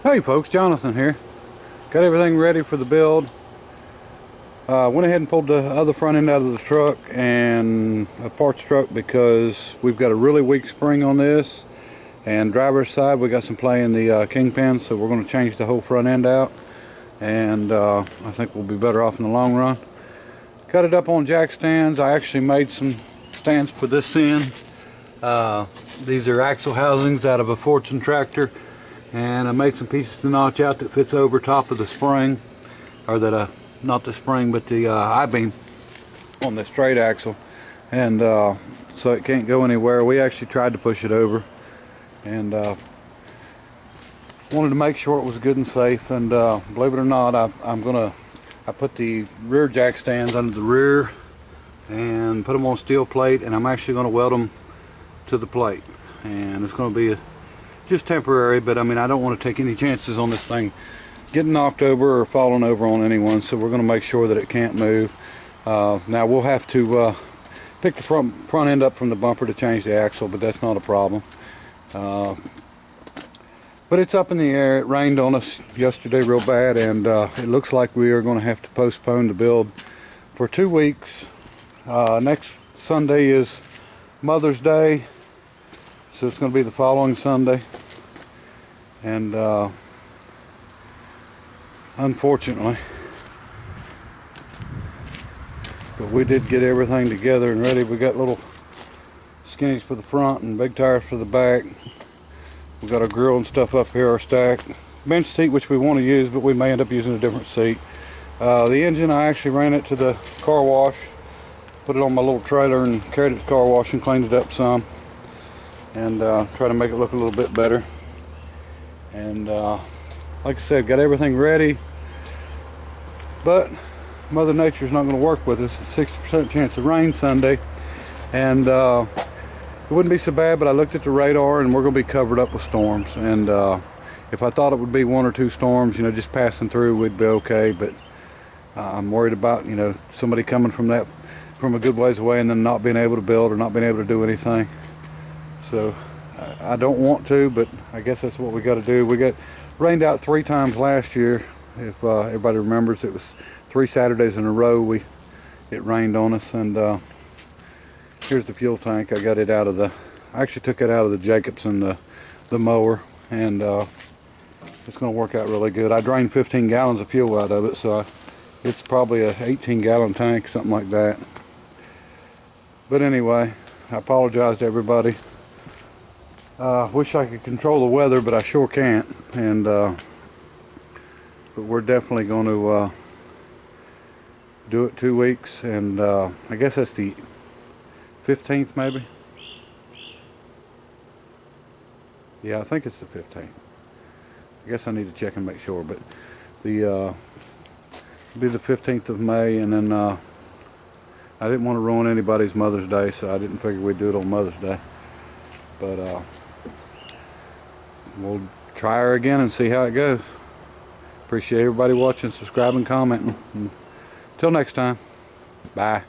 Hey folks, Jonathan here. Got everything ready for the build. Went ahead and pulled the other front end out of the truck and a parts truck because we've got a really weak spring on this, and driver's side we got some play in the kingpin, so we're going to change the whole front end out, and I think we'll be better off in the long run. Cut it up on jack stands. I actually made some stands for this end. These are axle housings out of a Fortune tractor, and I made some pieces to notch out that fits over top of the spring, or that not the spring but the I-beam on the straight axle, and so it can't go anywhere. We actually tried to push it over, and wanted to make sure it was good and safe, and believe it or not, I put the rear jack stands under the rear and put them on steel plate, and I'm actually going to weld them to the plate, and it's going to be just temporary, but I mean, I don't want to take any chances on this thing getting knocked over or falling over on anyone, so we're going to make sure that it can't move. Now we'll have to pick the front end up from the bumper to change the axle, but that's not a problem. But it's up in the air. It rained on us yesterday real bad, and it looks like we are going to have to postpone the build for 2 weeks. Next Sunday is Mother's Day, so it's going to be the following Sunday, and unfortunately, but we did get everything together and ready. We got little skinnies for the front and big tires for the back. We got our grill and stuff up here, our stack bench seat, which we want to use, but we may end up using a different seat. The engine, I actually ran it to the car wash, put it on my little trailer and carried it to the car wash and cleaned it up some, and try to make it look a little bit better. And like I said, got everything ready, but Mother Nature's not going to work with us. It's a 60% chance of rain Sunday, and it wouldn't be so bad, but I looked at the radar and we're going to be covered up with storms, and if I thought it would be 1 or 2 storms, you know, just passing through, we'd be okay, but I'm worried about, you know, somebody coming from a good ways away and then not being able to build or not being able to do anything. So I don't want to, but I guess that's what we got to do. We got rained out 3 times last year. If everybody remembers, it was 3 Saturdays in a row it rained on us. And here's the fuel tank. I got it out of I actually took it out of the Jacobson, the mower, and it's going to work out really good. I drained 15 gallons of fuel out of it, so it's probably a 18-gallon tank, something like that. But anyway, I apologize to everybody. Wish I could control the weather, but I sure can't. And but we're definitely going to do it 2 weeks, and I guess that's the 15th, maybe. Yeah, I think it's the 15th. I guess I need to check and make sure, but it'll be the 15th of May, and then I didn't want to ruin anybody's Mother's Day, so I didn't figure we'd do it on Mother's Day. But we'll try her again and see how it goes. Appreciate everybody watching, subscribing, commenting. Until next time, bye.